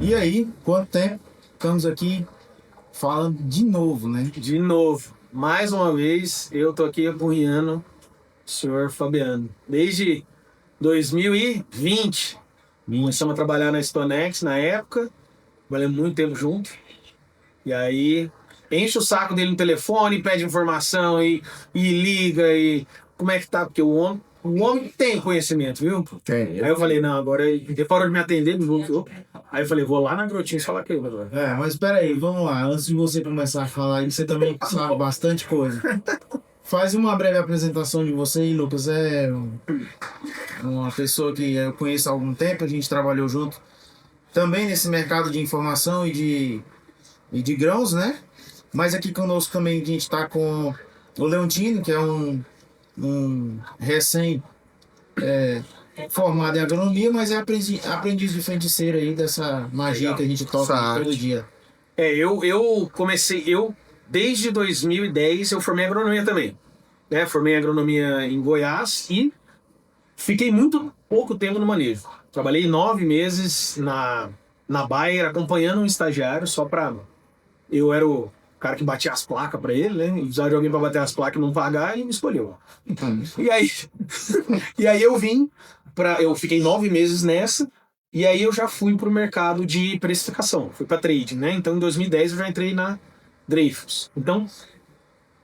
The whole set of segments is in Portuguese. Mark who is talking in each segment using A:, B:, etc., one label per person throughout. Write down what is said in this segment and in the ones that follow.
A: E aí, quanto tempo estamos aqui falando de novo, né?
B: De novo, mais uma vez, eu tô aqui acompanhando o senhor Fabiano. Desde 2020, começamos a trabalhar na Stonex na época, trabalhamos muito tempo junto. E aí, enche o saco dele no telefone, pede informação e liga e como é que tá? Porque o homem tem conhecimento, viu?
A: Tem.
B: Aí eu falei, não, agora ele parou de me atender, me bloqueou. Aí eu falei, vou lá na Grotinhos falar com ele agora.
A: Mas espera aí, vamos lá. Antes de você começar a falar aí, você também sabe bastante coisa. Faz uma breve apresentação de você aí, Lucas. É uma pessoa que eu conheço há algum tempo, a gente trabalhou junto também nesse mercado de informação e de grãos, né? Mas aqui conosco também a gente está com o Leontino, que é um recém formado em agronomia, mas é aprendiz de feiticeiro aí dessa magia que a gente toca todo dia.
B: Eu comecei, desde 2010 eu formei agronomia também, né? Formei agronomia em Goiás e fiquei muito pouco tempo no manejo. Trabalhei 9 meses na Bayer acompanhando um estagiário só para... Eu era o cara que batia as placas para ele, né? E precisava de alguém para bater as placas e não pagar, e me escolheu. E aí eu vim eu fiquei 9 meses nessa, e aí eu já fui pro mercado de precificação, fui para trading, né? Então em 2010 eu já entrei na Dreyfus. Então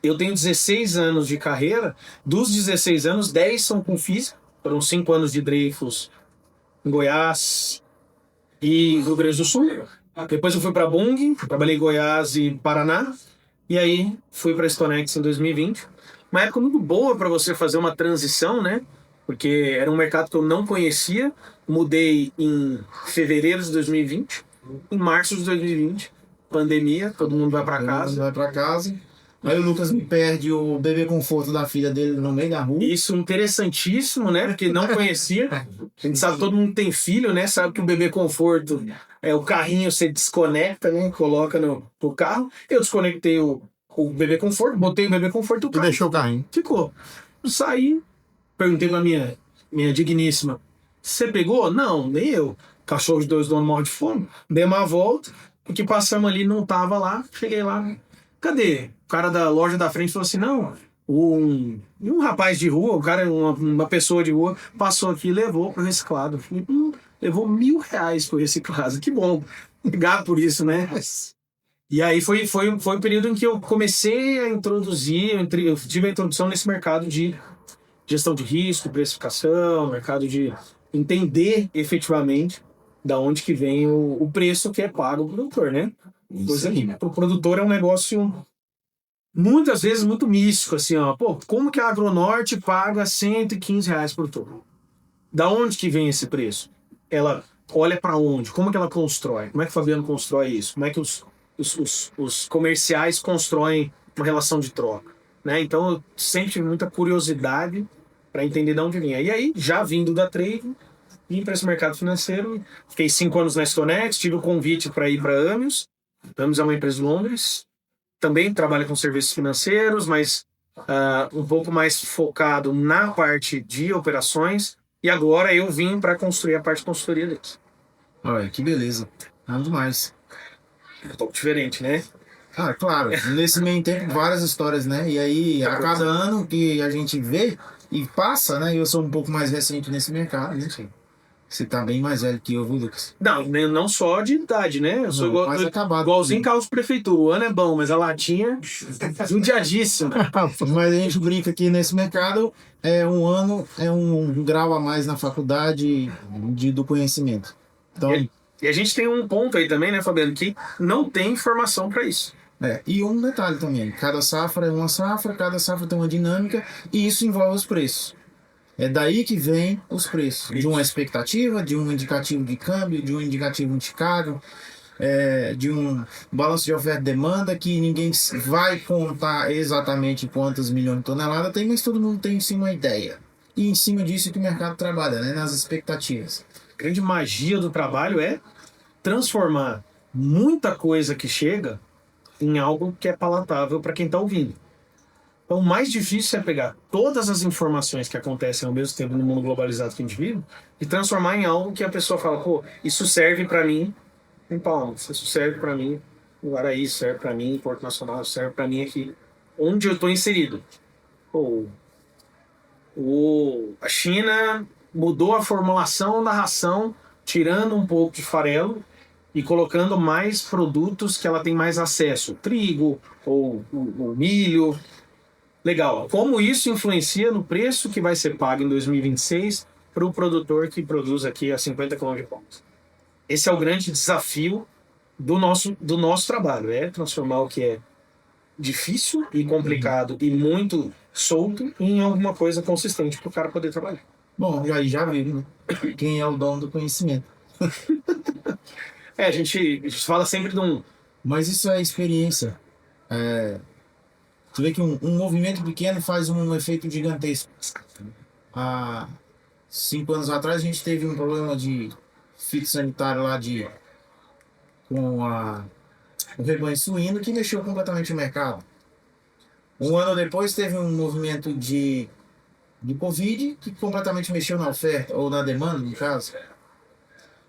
B: eu tenho 16 anos de carreira, dos 16 anos, 10 são com física, foram 5 anos de Dreyfus em Goiás e Rio Grande do Sul. Depois eu fui para Bung, trabalhei em Goiás e Paraná, e aí fui para Stonex em 2020. Uma época muito boa para você fazer uma transição, né? Porque era um mercado que eu não conhecia. Mudei em fevereiro de 2020, em março de 2020, pandemia, todo mundo vai para casa.
A: Aí o Lucas me perde o bebê conforto da filha dele no meio da rua.
B: Isso interessantíssimo, né? Porque não conhecia. A gente sabe, todo mundo tem filho, né? Sabe que o bebê conforto é o carrinho, você desconecta, né? Coloca no carro. Eu desconectei o bebê conforto, botei o bebê conforto e o carro.
A: E deixou o carrinho.
B: Ficou. Eu saí, perguntei pra minha digníssima: você pegou? Não, nem eu. Cachorro de 2 donos morre de fome. Dei uma volta, o que passamos ali não tava lá. Cheguei lá. Cadê? O cara da loja da frente falou assim: não, um rapaz de rua, uma pessoa de rua, passou aqui e levou pro reciclado. Falei, levou R$1.000 pro reciclado. Que bom. Obrigado por isso, né? E aí foi um período em que eu comecei a introduzir, eu tive a introdução nesse mercado de gestão de risco, precificação, mercado de entender efetivamente da onde que vem o preço que é pago pro produtor, né? Coisa que pro produtor é um negócio muitas vezes muito místico, assim, ó. Pô, como que a Agronorte paga R$115 por touro? Da onde que vem esse preço? Ela olha para onde? Como que ela constrói? Como é que o Fabiano constrói isso? Como é que os comerciais constroem uma relação de troca, né? Então eu sempre tive muita curiosidade para entender de onde vinha. E aí, já vindo da trading, vim para esse mercado financeiro, fiquei 5 anos na Stonex, tive o convite para ir para Amios. Amios é uma empresa de Londres, também trabalha com serviços financeiros, mas um pouco mais focado na parte de operações. E agora eu vim para construir a parte de consultoria deles.
A: Olha, que beleza. Nada mais.
B: Um pouco diferente, né?
A: Ah, claro. Nesse meio tempo, várias histórias, né? E aí, a cada ano que a gente vê e passa, né? Eu sou um pouco mais recente nesse mercado, né? Você tá bem mais velho que eu, viu, Lucas?
B: Não só de idade, né? Eu sou igualzinho carro de prefeitura. O ano é bom, mas a latinha judiadíssima.
A: Mas a gente brinca que nesse mercado um ano é um grau a mais na faculdade do conhecimento. Então,
B: e a gente tem um ponto aí também, né, Fabiano, que não tem informação para isso.
A: E um detalhe também, cada safra é uma safra, cada safra tem uma dinâmica e isso envolve os preços. É daí que vem os preços, de uma expectativa, de um indicativo de câmbio, de um indicativo de Chicago, de um balanço de oferta e demanda que ninguém vai contar exatamente quantos milhões de toneladas tem, mas todo mundo tem em si uma ideia. E em cima disso que o mercado trabalha, né, nas expectativas.
B: A grande magia do trabalho é transformar muita coisa que chega em algo que é palatável para quem está ouvindo. Então, o mais difícil é pegar todas as informações que acontecem ao mesmo tempo no mundo globalizado que a gente vive e transformar em algo que a pessoa fala, pô, isso serve para mim em Palmas. Isso serve para mim em Guaraí, serve para mim em Porto Nacional, serve para mim aqui onde eu estou inserido. Pô, a China mudou a formulação da ração, tirando um pouco de farelo e colocando mais produtos que ela tem mais acesso, trigo ou o milho. Legal. Como isso influencia no preço que vai ser pago em 2026 para o produtor que produz aqui a 50 km de Palmas? Esse é o grande desafio do nosso trabalho, é transformar o que é difícil e complicado e muito solto em alguma coisa consistente para o cara poder trabalhar.
A: Bom, já viu, né? Quem é o dono do conhecimento.
B: A gente fala sempre de um...
A: Mas isso é experiência. Tu vê que um movimento pequeno faz um efeito gigantesco. Há 5 anos atrás a gente teve um problema de fitossanitário lá com o rebanho suíno que mexeu completamente o mercado. Um ano depois teve um movimento de Covid que completamente mexeu na oferta, ou na demanda, no caso.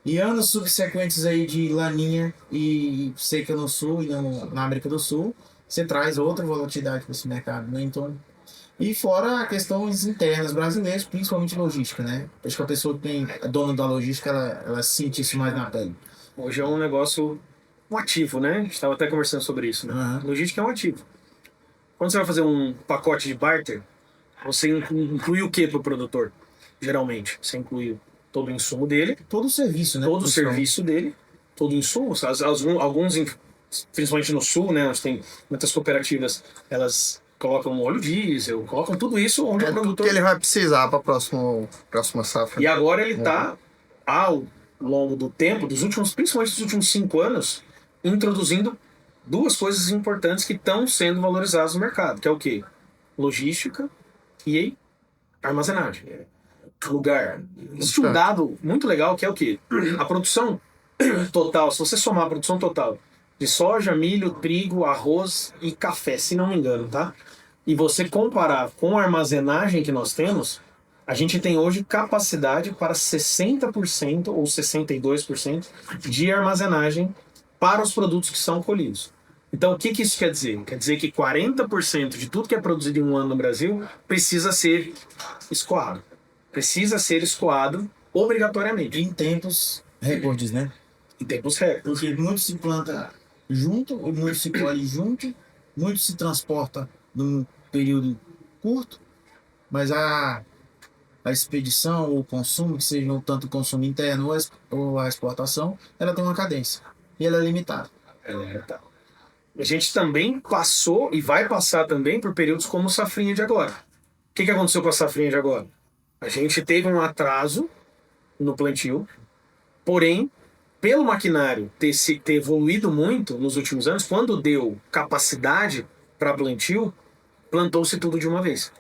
A: E anos subsequentes aí de laninha e seca no sul e na América do Sul, você traz outra volatilidade para esse mercado, né? Então, e fora questões internas brasileiras, principalmente logística, né? Acho que a pessoa que tem a dona da logística, ela sente isso mais na pele.
B: Hoje é um negócio, um ativo, né? A gente estava até conversando sobre isso, né?
A: Uhum.
B: Logística é um ativo. Quando você vai fazer um pacote de barter, você inclui o que para o produtor? Geralmente, você inclui todo o insumo dele,
A: todo o serviço, né?
B: Todo o serviço dele, todo o insumo. Alguns, principalmente no sul, né? Onde tem muitas cooperativas, elas colocam óleo diesel, colocam tudo isso onde o produtor...
C: que ele vai precisar para a próxima safra.
B: E agora ele está, ao longo do tempo, principalmente dos últimos 5 anos, introduzindo duas coisas importantes que estão sendo valorizadas no mercado, que é o quê? Logística e armazenagem. Lugar. Existe um dado muito legal que é o quê? A produção total, se você somar a produção total de soja, milho, trigo, arroz e café, se não me engano, tá? E você comparar com a armazenagem que nós temos, a gente tem hoje capacidade para 60% ou 62% de armazenagem para os produtos que são colhidos. Então, o que isso quer dizer? Quer dizer que 40% de tudo que é produzido em um ano no Brasil precisa ser escoado. Precisa ser escoado obrigatoriamente.
A: Em tempos recordes, né?
B: Em tempos recordes.
A: Porque muito se planta junto, muito se colhe junto, muito se transporta num período curto, mas a expedição ou o consumo, que seja tanto o consumo interno ou a exportação, ela tem uma cadência. E ela é limitada.
B: A gente também passou e vai passar também por períodos como o safrinha de agora. O que aconteceu com a safrinha de agora? A gente teve um atraso no plantio, porém, pelo maquinário ter evoluído muito nos últimos anos, quando deu capacidade para plantio, plantou-se tudo de uma vez.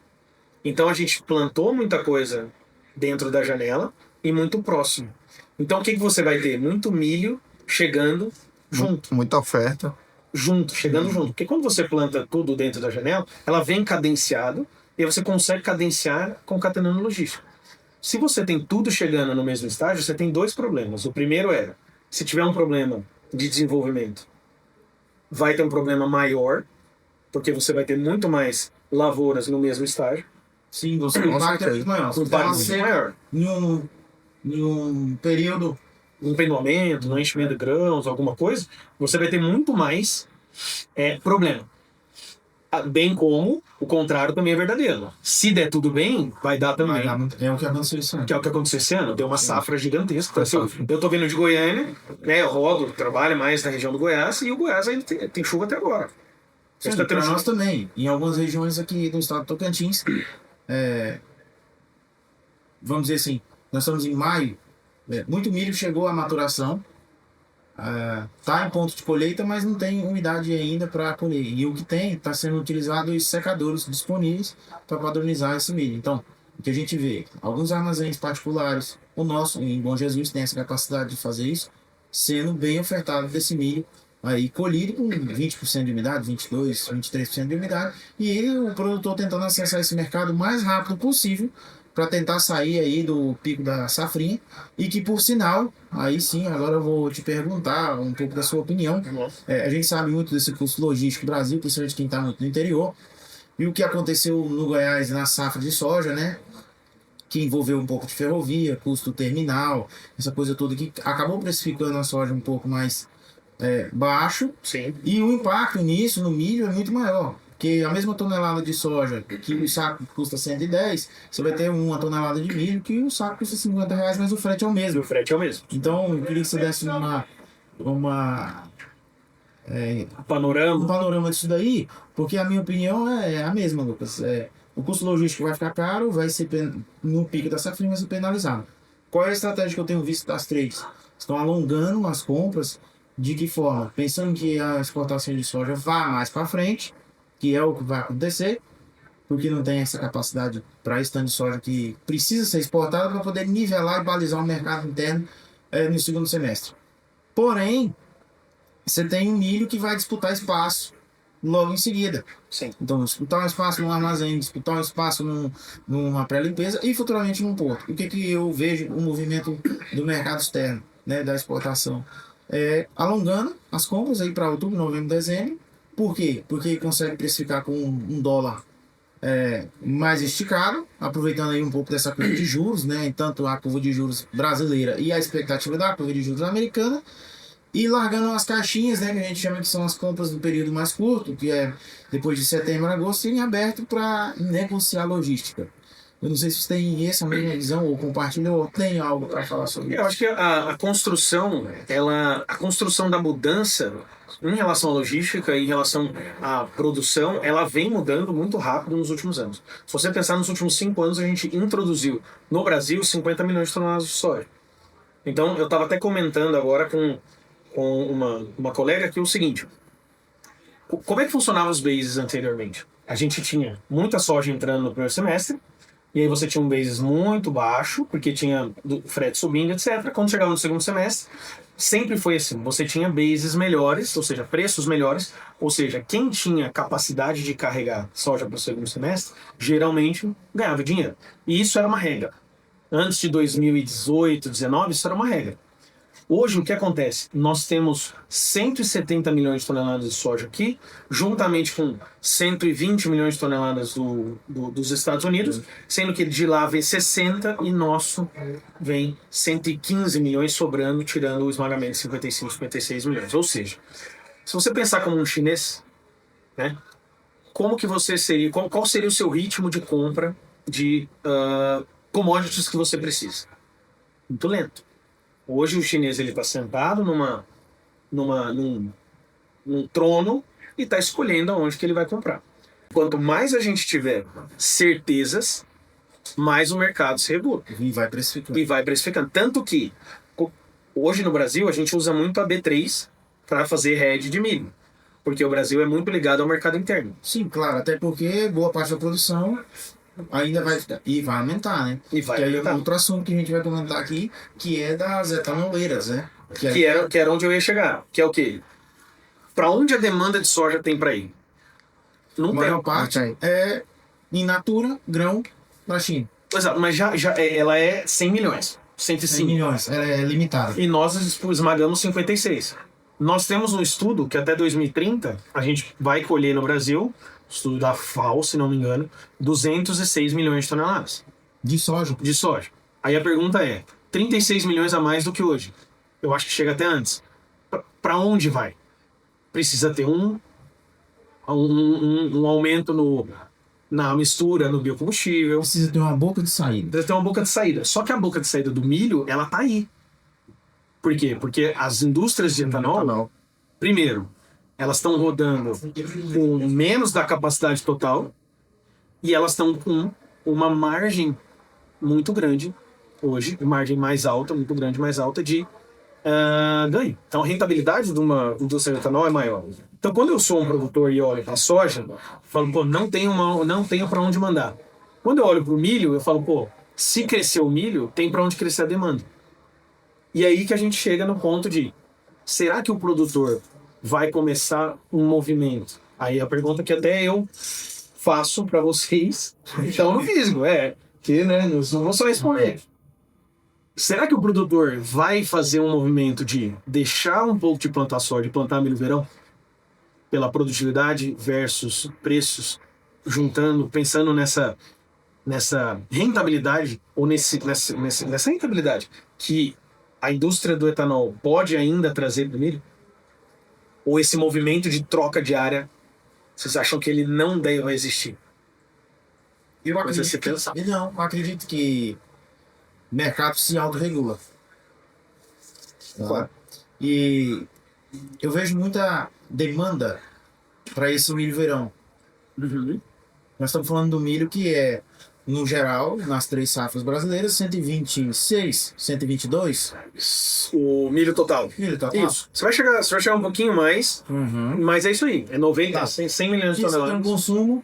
B: Então a gente plantou muita coisa dentro da janela e muito próximo. Então o que você vai ter? Muito milho chegando junto.
C: Muita oferta.
B: Chegando junto. Porque quando você planta tudo dentro da janela, ela vem cadenciado e você consegue cadenciar concatenando logística. Se você tem tudo chegando no mesmo estágio, você tem 2 problemas. O primeiro é, se tiver um problema de desenvolvimento, vai ter um problema maior, porque você vai ter muito mais lavouras no mesmo estágio.
A: Sim, você impacta muito maior.
B: Um impacto muito maior.
A: Em um período...
B: Um pendoamento, no enchimento de grãos, alguma coisa, você vai ter muito mais problema. Bem como o contrário também é verdadeiro. Se der tudo bem, vai dar também.
A: É o que aconteceu esse ano.
B: Que é o que aconteceu esse ano. Deu uma safra gigantesca. Eu tô vindo de Goiânia, né? Eu rodo, trabalho mais na região do Goiás, e o Goiás ainda tem chuva até agora.
A: Para nós também. Em algumas regiões aqui do estado do Tocantins, vamos dizer assim, nós estamos em maio, muito milho chegou à maturação, está em ponto de colheita, mas não tem umidade ainda para colher. E o que tem está sendo utilizado os secadores disponíveis para padronizar esse milho. Então, o que a gente vê, alguns armazéns particulares, o nosso em Bom Jesus tem essa capacidade de fazer isso, sendo bem ofertado desse milho aí colhido com 20% de umidade, 22%, 23% de umidade, e o produtor tentando acessar esse mercado o mais rápido possível para tentar sair aí do pico da safrinha e que, por sinal, aí sim, agora eu vou te perguntar um pouco da sua opinião. A gente sabe muito desse custo logístico do Brasil, principalmente quem está muito no interior, e o que aconteceu no Goiás na safra de soja, né? Que envolveu um pouco de ferrovia, custo terminal, essa coisa toda que acabou precificando a soja um pouco mais baixo.
B: Sim.
A: E o impacto nisso, no milho, é muito maior. Porque a mesma tonelada de soja que o saco custa 110, você vai ter uma tonelada de milho que o saco custa R$ 50, mas o frete é o
B: E
A: mesmo.
B: o frete é o mesmo.
A: Então, eu queria que você desse um
B: Panorama.
A: panorama disso daí, porque a minha opinião é a mesma, Lucas. O custo logístico vai ficar caro, vai ser no pico da safrinha vai ser penalizado. Qual é a estratégia que eu tenho visto das trades? Estão alongando as compras. De que forma? Pensando que a exportação de soja vá mais para frente, que é o que vai acontecer, porque não tem essa capacidade para esse tanto de soja que precisa ser exportada para poder nivelar e balizar o mercado interno no segundo semestre. Porém, você tem um milho que vai disputar espaço logo em seguida.
B: Sim.
A: Então, disputar um espaço num armazém, disputar um espaço numa pré-limpeza e futuramente num porto. O que eu vejo o movimento do mercado externo, né, da exportação? Alongando as compras aí para outubro, novembro, dezembro. Por quê? Porque consegue precificar com um dólar mais esticado, aproveitando aí um pouco dessa curva de juros, né? Tanto a curva de juros brasileira e a expectativa da curva de juros americana, e largando as caixinhas, né, que a gente chama que são as compras do período mais curto, que é depois de setembro a agosto, em aberto para negociar logística. Eu não sei se vocês têm essa mesma visão ou compartilham ou tem algo para falar sobre isso.
B: Eu acho que a construção da mudança em relação à logística, em relação à produção, ela vem mudando muito rápido nos últimos anos. Se você pensar nos últimos 5 anos, a gente introduziu no Brasil 50 milhões de toneladas de soja. Então, eu estava até comentando agora com uma colega aqui o seguinte: como é que funcionavam os bases anteriormente? A gente tinha muita soja entrando no primeiro semestre, e aí você tinha um basis muito baixo, porque tinha frete subindo, etc. Quando chegava no segundo semestre, sempre foi assim. Você tinha bases melhores, ou seja, preços melhores. Ou seja, quem tinha capacidade de carregar soja para o segundo semestre, geralmente ganhava dinheiro. E isso era uma regra. Antes de 2018, 2019, isso era uma regra. Hoje, o que acontece? Nós temos 170 milhões de toneladas de soja aqui, juntamente com 120 milhões de toneladas dos Estados Unidos, sendo que de lá vem 60 e nosso vem 115 milhões sobrando, tirando o esmagamento de 55, 56 milhões. Ou seja, se você pensar como um chinês, né, como que você seria, qual seria o seu ritmo de compra de commodities que você precisa? Muito lento. Hoje o chinês ele está sentado num trono e está escolhendo aonde que ele vai comprar. Quanto mais a gente tiver certezas, mais o mercado se regula.
A: E vai precificando.
B: E vai precificando. Tanto que hoje no Brasil a gente usa muito a B3 para fazer hedge de milho. Porque o Brasil é muito ligado ao mercado interno.
A: Sim, claro, até porque boa parte da produção ainda vai aumentar, né?
B: E vai
A: que aí
B: aumentar.
A: é outro assunto que a gente vai comentar aqui, que é das etanoleiras, né?
B: Que era onde eu ia chegar. Que é o quê? Para onde a demanda de soja tem para ir? Não
A: a
B: tem.
A: maior parte é in natura, grão, para a China.
B: Exato, mas ela é 100 milhões.
A: 100
B: 105.
A: milhões, ela é limitada.
B: E nós esmagamos 56. Nós temos um estudo que até 2030 a gente vai colher no Brasil, estudo da FAO, se não me engano, 206 milhões de toneladas
A: De soja.
B: de soja. Aí a pergunta é, 36 milhões a mais do que hoje. Eu acho que chega até antes. Para onde vai? Precisa ter um aumento na mistura, no biocombustível.
A: Precisa ter uma boca de saída.
B: Precisa ter uma boca de saída. Só que a boca de saída do milho, ela tá aí. Por quê? Porque as indústrias de etanol, primeiro, elas estão rodando com menos da capacidade total e elas estão com uma margem muito grande hoje, margem mais alta, muito grande, mais alta de ganho. Então a rentabilidade de uma indústria de etanol é maior. Então quando eu sou um produtor e olho para a soja, eu falo, pô, não tenho para onde mandar. Quando eu olho para o milho, eu falo, pô, se crescer o milho, tem para onde crescer a demanda. E aí que a gente chega no ponto de, será que o produtor vai começar um movimento? Aí a pergunta que até eu faço para vocês, então no físico, porque, né, não vou só responder. Será que o produtor vai fazer um movimento de deixar um pouco de plantar soja e plantar milho verão? Pela produtividade versus preços, juntando, pensando nessa rentabilidade, ou nessa rentabilidade que a indústria do etanol pode ainda trazer para o milho? Ou esse movimento de troca de área, vocês acham que ele não deve existir?
A: Eu
B: Coisa a
A: acredito
B: se pensar.
A: não, eu acredito que o mercado se autorregula. Tá?
B: Claro.
A: E eu vejo muita demanda para esse milho verão.
B: Uhum.
A: Nós estamos falando do milho que é, no geral, nas 3 safras brasileiras, 126, 122
B: O milho total.
A: milho total.
B: Isso. Você vai chegar um pouquinho mais,
A: Uhum.
B: mas é isso aí. É 90,
A: Tá.
B: 100 milhões de
A: Isso tem um
B: toneladas.
A: consumo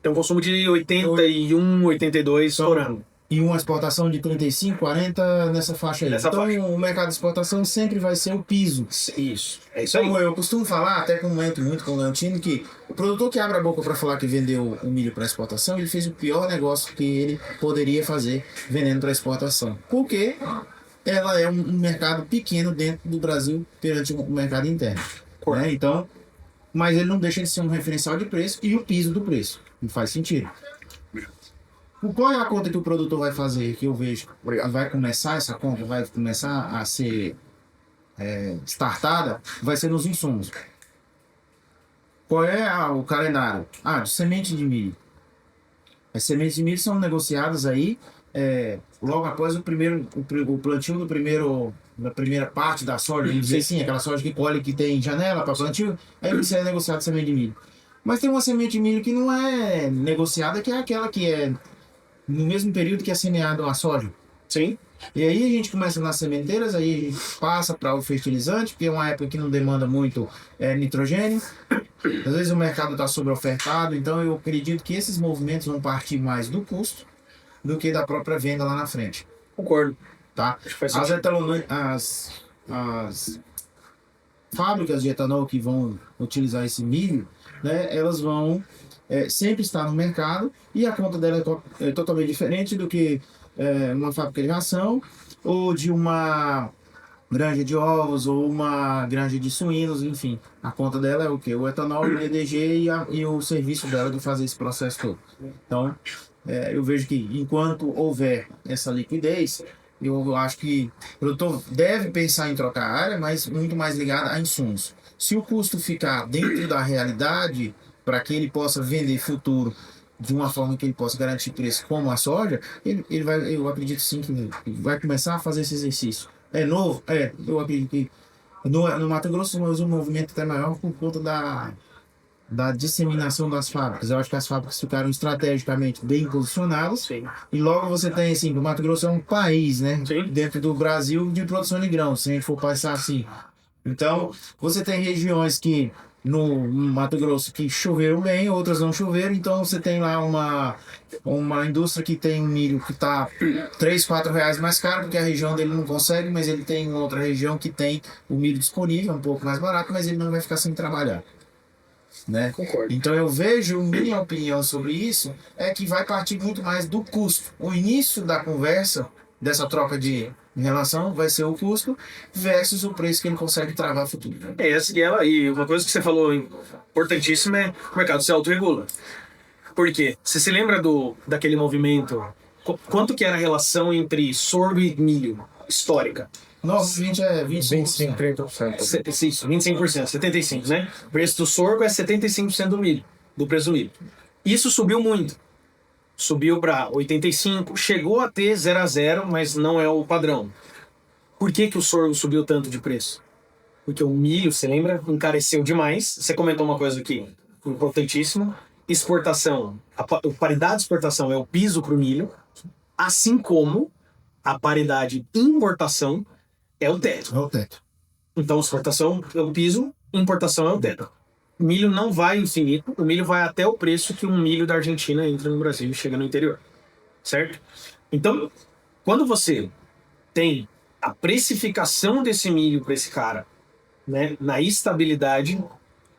B: Tem um consumo de 81, 82 por ano.
A: e uma exportação de 35, 40 nessa faixa aí.
B: Nessa
A: então
B: faixa.
A: o mercado de exportação sempre vai ser o piso.
B: Isso. É isso aí.
A: Então eu costumo falar, até comento muito com o Leontino, que o produtor que abre a boca para falar que vendeu o milho para exportação, ele fez o pior negócio que ele poderia fazer vendendo para exportação. Porque ela é um mercado pequeno dentro do Brasil perante o mercado interno. Né? Então, mas ele não deixa de ser um referencial de preço e o piso do preço. Não faz sentido. Qual é a conta que o produtor vai fazer, que eu vejo? Vai começar essa conta, vai começar a ser startada, vai ser nos insumos. Qual é o calendário? De semente de milho. As sementes de milho são negociadas aí logo após o plantio da primeira parte da soja, vamos dizer assim, aquela soja que colhe, que tem janela para plantio, aí você é negociado semente de milho. Mas tem uma semente de milho que não é negociada, que é aquela que é no mesmo período que é semeado a soja.
B: Sim.
A: E aí a gente começa nas sementeiras, aí a gente passa para o fertilizante, porque é uma época que não demanda muito nitrogênio. Às vezes o mercado está sobreofertado, então eu acredito que esses movimentos vão partir mais do custo do que da própria venda lá na frente.
B: Concordo.
A: Tá?
B: Acho que faz
A: As,
B: sentido.
A: as fábricas de etanol que vão utilizar esse milho, né, elas vão sempre estar no mercado e a conta dela é totalmente diferente do que uma fábrica de ração ou de uma granja de ovos ou uma granja de suínos, enfim. A conta dela é o quê? O etanol, o EDG e o serviço dela de fazer esse processo todo. Então, eu vejo que enquanto houver essa liquidez, eu acho que o produtor deve pensar em trocar a área, mas muito mais ligado a insumos. Se o custo ficar dentro da realidade, para que ele possa vender futuro de uma forma que ele possa garantir preço como a soja, eu acredito sim que ele vai começar a fazer esse exercício. É novo? Eu acredito que no Mato Grosso o movimento até maior por conta da disseminação das fábricas. Eu acho que as fábricas ficaram estrategicamente bem posicionadas.
B: Sim.
A: E logo você tem assim, o Mato Grosso é um país, né?
B: Sim.
A: Dentro do Brasil de produção de grãos, se a gente for passar assim. Então, você tem regiões que no Mato Grosso que choveram bem, outras não choveram, então você tem lá uma indústria que tem um milho que está 3, 4 reais mais caro, porque a região dele não consegue, mas ele tem uma outra região que tem o milho disponível, um pouco mais barato, mas ele não vai ficar sem trabalhar. Né?
B: Concordo.
A: Então eu vejo, minha opinião sobre isso é que vai partir muito mais do custo. O início da conversa, dessa troca de relação, vai ser o custo versus o preço que ele consegue travar futuro.
B: E uma coisa que você falou importantíssima é que o mercado se autorregula. Por quê? Você se lembra daquele movimento? Quanto que era a relação entre sorgo e milho histórica?
A: Normalmente é 25%.
C: 30%.
B: Isso, 25%, 75%, né? O preço do sorgo é 75% do milho, do preço do milho. Isso subiu muito. Subiu para 85%, chegou a ter 0 a 0, mas não é o padrão. Por que o sorgo subiu tanto de preço? Porque o milho, você lembra, encareceu demais. Você comentou uma coisa aqui importantíssima. Exportação, a paridade de exportação é o piso para o milho, assim como a paridade importação é o teto.
A: É o teto.
B: Então, exportação é o piso, importação é o teto. O milho não vai infinito, o milho vai até o preço que um milho da Argentina entra no Brasil e chega no interior. Certo? Então, quando você tem a precificação desse milho para esse cara, né, na estabilidade,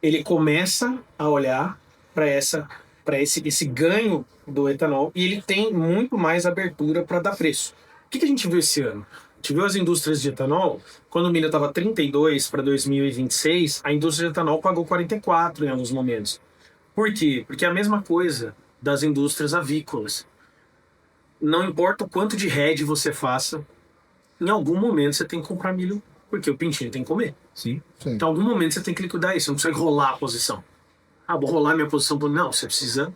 B: ele começa a olhar para essa para esse ganho do etanol, e ele tem muito mais abertura para dar preço. O que a gente viu esse ano? A gente viu as indústrias de etanol, quando o milho estava 32 para 2026, a indústria de etanol pagou 44 em alguns momentos. Por quê? Porque é a mesma coisa das indústrias avícolas. Não importa o quanto de hedge você faça, em algum momento você tem que comprar milho, porque o pintinho tem que comer.
A: Sim.
B: Então, em algum momento você tem que liquidar isso, você não consegue rolar a posição. Ah, vou rolar minha posição. Não, você precisa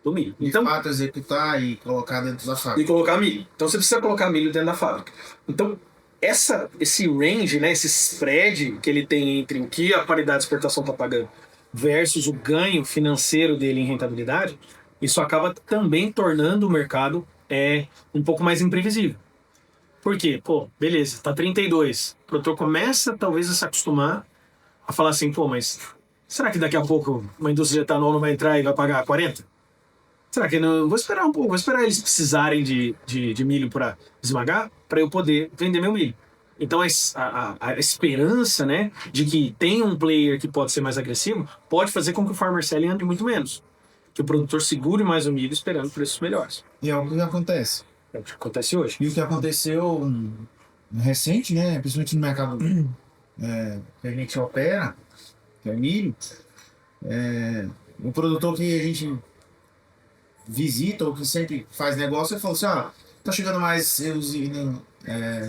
B: do milho.
A: De
B: Então,
A: fato, executar e colocar dentro da
B: e
A: fábrica.
B: colocar milho. Então você precisa colocar milho dentro da fábrica. Então, esse range, né, esse spread que ele tem entre o que a paridade de exportação está pagando versus o ganho financeiro dele em rentabilidade, isso acaba também tornando o mercado um pouco mais imprevisível. Por quê? Pô, beleza, tá 32. O produtor começa talvez a se acostumar a falar assim, pô, mas será que daqui a pouco uma indústria de etanol não vai entrar e vai pagar 40? Será que não? Vou esperar um pouco, vou esperar eles precisarem de milho para esmagar, para eu poder vender meu milho. Então a esperança, né, de que tem um player que pode ser mais agressivo pode fazer com que o farmer selling ande muito menos. Que o produtor segure mais o milho esperando preços melhores.
A: E é o que acontece.
B: É o que acontece hoje.
A: E o que aconteceu recente, né? Principalmente no mercado que a gente opera, que é o milho, o produtor que a gente visita ou que sempre faz negócio, ele falou assim, tá chegando mais usina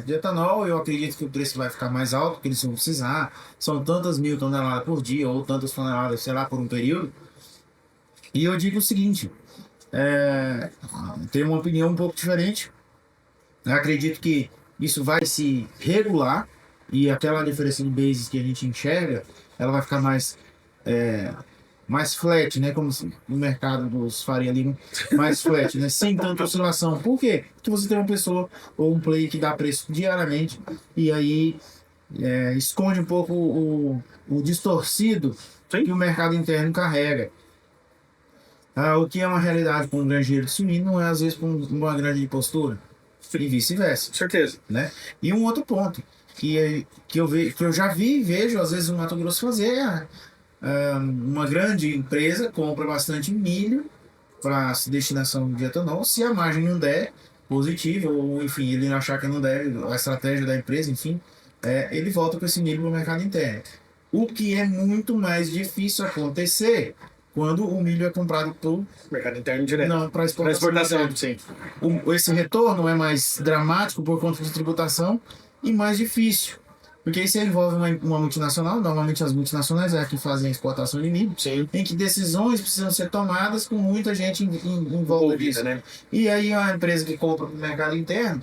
A: de etanol, eu acredito que o preço vai ficar mais alto, porque eles vão precisar, são tantas 1.000 toneladas por dia, ou tantas toneladas, sei lá, por um período. E eu digo o seguinte, tenho uma opinião um pouco diferente. Eu acredito que isso vai se regular e aquela diferença de bases que a gente enxerga, ela vai ficar mais flat, né? Como no mercado dos Faria Lima, mais flat, né? Sem tanta oscilação. Por quê? Porque você tem uma pessoa ou um player que dá preço diariamente e aí esconde um pouco o distorcido que o mercado interno carrega. O que é uma realidade para um granjeiro de suíno não é às vezes para uma grande de postura. E vice-versa.
B: Certeza.
A: Né? E um outro ponto que eu já vi e vejo às vezes no Mato Grosso fazer uma grande empresa compra bastante milho para destinação de etanol. Se a margem não der positiva, ou enfim, ele achar que não deve, a estratégia da empresa, enfim, ele volta com esse milho para o mercado interno. O que é muito mais difícil acontecer quando o milho é comprado para
B: mercado interno direto.
A: Não, para
B: exportação, sim.
A: Esse retorno é mais dramático por conta de tributação e mais difícil. Porque isso envolve uma multinacional, normalmente as multinacionais é a que fazem a exportação de milho,
B: sim,
A: em que decisões precisam ser tomadas com muita gente envolvida,
B: né?
A: E aí a empresa que compra para o mercado interno,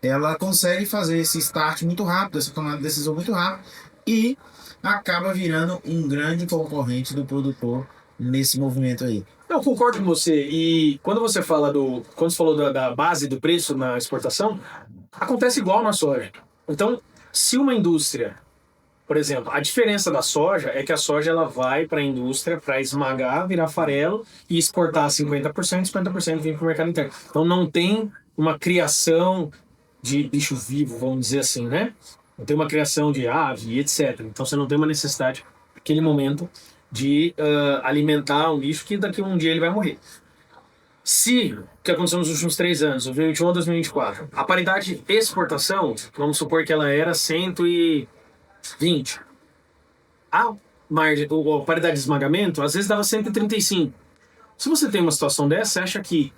A: ela consegue fazer esse start muito rápido, essa tomada de decisão muito rápido, e acaba virando um grande concorrente do produtor nesse movimento aí.
B: Eu concordo com você. E quando você falou da base do preço na exportação, acontece igual na soja. Então, se uma indústria, por exemplo, a diferença da soja é que a soja ela vai para a indústria para esmagar, virar farelo e exportar 50%, 50% vem para o mercado interno. Então não tem uma criação de bicho vivo, vamos dizer assim, né? Não tem uma criação de ave, etc. Então você não tem uma necessidade, naquele momento, de alimentar um bicho que daqui a um dia ele vai morrer. Se, o que aconteceu nos últimos 3 anos, 2021 a 2024, a paridade de exportação, vamos supor que ela era 120. A paridade de esmagamento, às vezes dava 135. Se você tem uma situação dessa, você acha que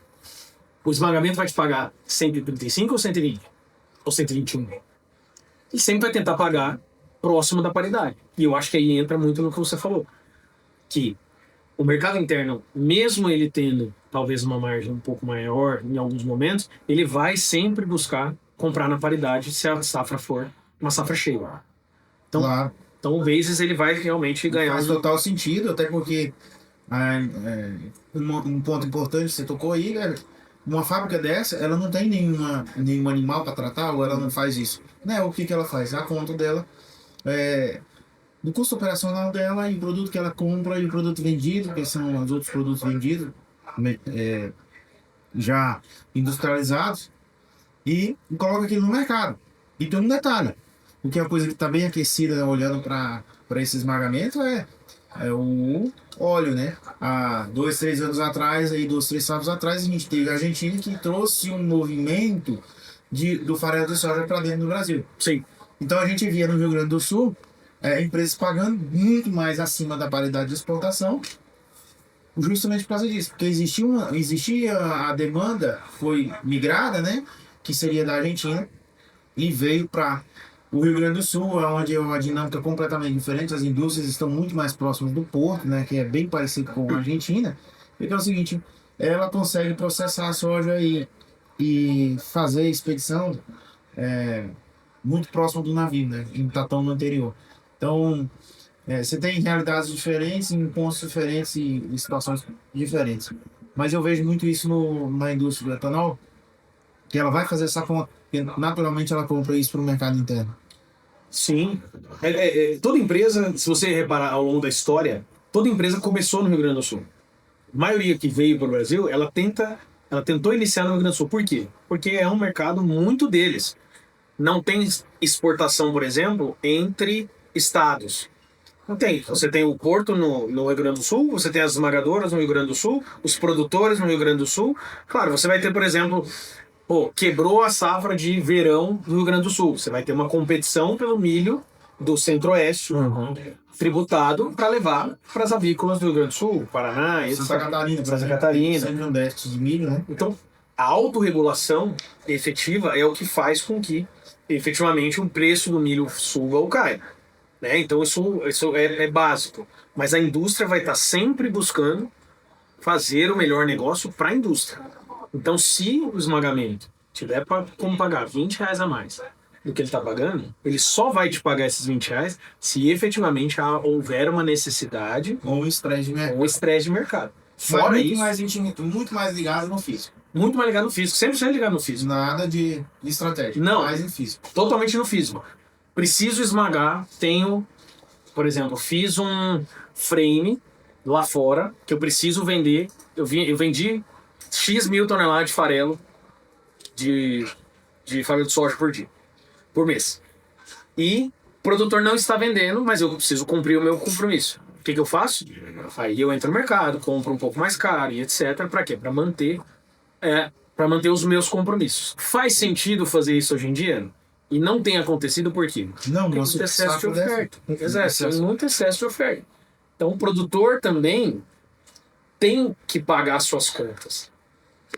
B: o esmagamento vai te pagar 135 ou 120? Ou 121? E sempre vai tentar pagar próximo da paridade. E eu acho que aí entra muito no que você falou. Que o mercado interno, mesmo ele tendo talvez uma margem um pouco maior em alguns momentos, ele vai sempre buscar comprar na paridade se a safra for uma safra cheia. Então,
A: claro.
B: Então vezes ele vai realmente ganhar.
A: Faz total sentido, até porque um ponto importante que você tocou aí, uma fábrica dessa, ela não tem nenhum animal para tratar, ou ela não faz isso. Né? O que ela faz? A conta dela do custo operacional dela e o produto que ela compra e o produto vendido, que são os outros produtos vendidos, já industrializados, e coloca aquilo no mercado. E tem um detalhe, porque a coisa que está bem aquecida, olhando para esse esmagamento, é o óleo, né? Há 2, 3 anos atrás, aí 2, 3 safras atrás, a gente teve a Argentina que trouxe um movimento do farelo de soja para dentro do Brasil.
B: Sim.
A: Então a gente via no Rio Grande do Sul empresas pagando muito mais acima da paridade de exportação, justamente por causa disso, porque existia a demanda, foi migrada, né? Que seria da Argentina, e veio para o Rio Grande do Sul, onde é uma dinâmica completamente diferente. As indústrias estão muito mais próximas do porto, né? Que é bem parecido com a Argentina. Então é o seguinte, ela consegue processar a soja e fazer a expedição muito próximo do navio, né? Que não está tão no anterior. Então, você tem realidades diferentes, em pontos diferentes e situações diferentes. Mas eu vejo muito isso na indústria do etanol, que ela vai fazer essa conta, porque naturalmente ela compra isso para o mercado interno.
B: Sim. Toda empresa, se você reparar ao longo da história, toda empresa começou no Rio Grande do Sul. A maioria que veio para o Brasil, ela tentou iniciar no Rio Grande do Sul. Por quê? Porque é um mercado muito deles. Não tem exportação, por exemplo, entre estados. Não tem. Você tem o porto no Rio Grande do Sul, você tem as esmagadoras no Rio Grande do Sul, os produtores no Rio Grande do Sul. Claro, você vai ter, por exemplo, quebrou a safra de verão do Rio Grande do Sul. Você vai ter uma competição pelo milho do Centro-Oeste, tributado para levar para as avícolas do Rio Grande do Sul, Paraná,
A: Santa Catarina,
B: Santa Catarina.
A: Sempre um déficit de milho, né?
B: Então, a autorregulação efetiva é o que faz com que, efetivamente, o preço do milho suba ou caia. Né? Então, isso é básico. Mas a indústria vai estar sempre buscando fazer o melhor negócio para a indústria. Então, se o esmagamento tiver como pagar R$20 a mais do que ele está pagando, ele só vai te pagar esses R$20 se efetivamente houver uma necessidade
A: ou um estresse de mercado.
B: Ou um estresse de mercado. Fora
A: muito
B: isso,
A: muito mais ligado no físico.
B: Muito mais ligado no físico. Sempre ligado no físico.
A: Nada de estratégia.
B: Não.
A: Mais no físico.
B: Totalmente no físico. Preciso esmagar. Por exemplo, fiz um frame lá fora que eu preciso vender. Eu vendi X mil toneladas de farelo de farelo de soja por mês. E o produtor não está vendendo, mas eu preciso cumprir o meu compromisso. O que eu faço? Aí eu entro no mercado, compro um pouco mais caro e etc. Para quê? Para manter os meus compromissos. Faz sentido fazer isso hoje em dia? E não tem acontecido por quê?
A: Não,
B: tem muito excesso de oferta. Exato, tem muito excesso de oferta. Então o produtor também tem que pagar suas contas.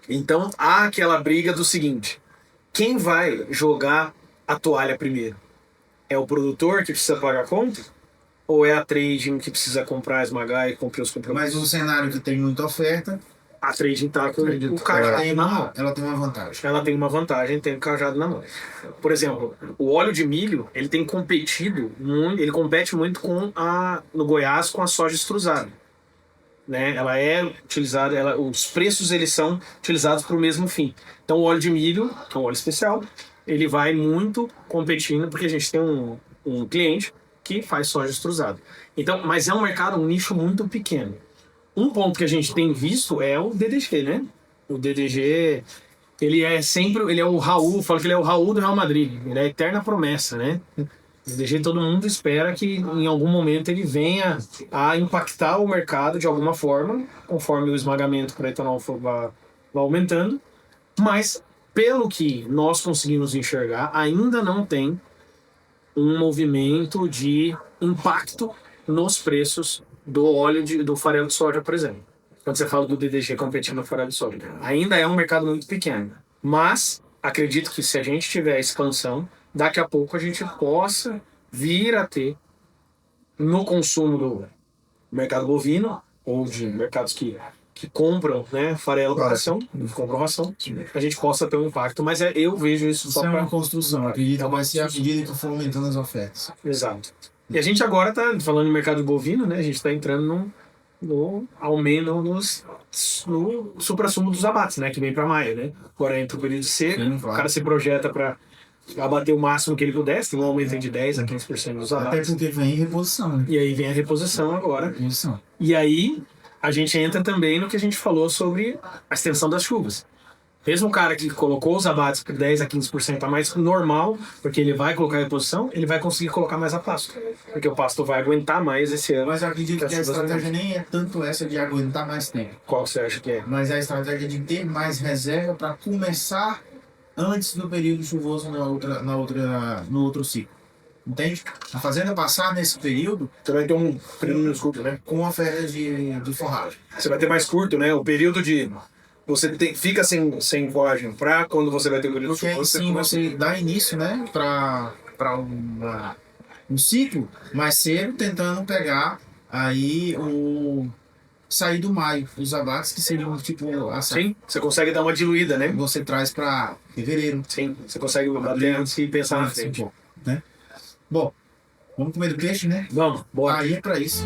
B: Então há aquela briga do seguinte: quem vai jogar a toalha primeiro? É o produtor que precisa pagar a conta? Ou é a trading que precisa comprar, esmagar e cumprir os compromissos?
A: Mas um cenário que tem muita oferta,
B: a trading está com o cajado na mão.
A: Ela tem uma vantagem.
B: Ela tem uma vantagem, tem o cajado na mão. Por exemplo, o óleo de milho, ele tem competido muito, ele compete muito no Goiás com a soja extrusada. Né? Ela é utilizada, os preços eles são utilizados para o mesmo fim. Então o óleo de milho, que é um óleo especial, ele vai muito competindo, porque a gente tem um cliente que faz soja extrusada. Então, mas é um mercado, um nicho muito pequeno. Um ponto que a gente tem visto é o DDG, né? O DDG, ele é o Raul, falo que ele é o Raul do Real Madrid, ele é a eterna promessa, né? O DDG todo mundo espera que em algum momento ele venha a impactar o mercado de alguma forma, conforme o esmagamento para etanol vá aumentando, mas pelo que nós conseguimos enxergar, ainda não tem um movimento de impacto nos preços do óleo do farelo de soja, por exemplo. Quando você fala do DDG competindo no farelo de soja. Ainda é um mercado muito pequeno. Mas acredito que se a gente tiver expansão, daqui a pouco a gente possa vir a ter no consumo do mercado bovino ou de mercados que compram, né, farelo para ração, compram ração, a gente possa ter um impacto, mas eu vejo isso só
A: é uma construção, acredito que vai ser à medida que for aumentando as ofertas.
B: Exato. E a gente agora está falando em mercado bovino, né, a gente está entrando no aumento no suprassumo dos abates, né, que vem para maio, né, agora entra o período seco, claro. O cara se projeta para abater o máximo que ele pudesse, tem um aumento de 10% a 15% dos abates.
A: Até porque vem reposição, né?
B: E aí vem a reposição agora.
A: Reposição.
B: E aí a gente entra também no que a gente falou sobre a extensão das chuvas. Mesmo um cara que colocou os abates por 10 a 15% a mais normal, porque ele vai colocar em reposição, ele vai conseguir colocar mais a pasto. Porque o pasto vai aguentar mais esse ano.
A: Mas eu acredito que a estratégia nem é tanto essa de aguentar mais tempo.
B: Qual você acha que é?
A: Mas é a estratégia de ter mais reserva para começar antes do período chuvoso no outro ciclo. Entende? A fazenda passar nesse período
B: Você vai ter um período menos curto, né?
A: com ofertas de forragem.
B: Você vai ter mais curto, né? O período de... fica sem forragem pra quando você vai ter o período
A: Porque aí
B: chuvoso,
A: sim você dá início, né, para um ciclo mais cedo, tentando pegar aí sair do maio, os abates que seriam tipo a safra.
B: Sim, você consegue dar uma diluída, né?
A: Você traz para fevereiro.
B: Sim, você consegue bater antes e pensar na
A: Antes um
B: frente.
A: pouco, né? Bom, vamos comer do peixe, né?
B: Vamos, bora.
A: Aí é para isso.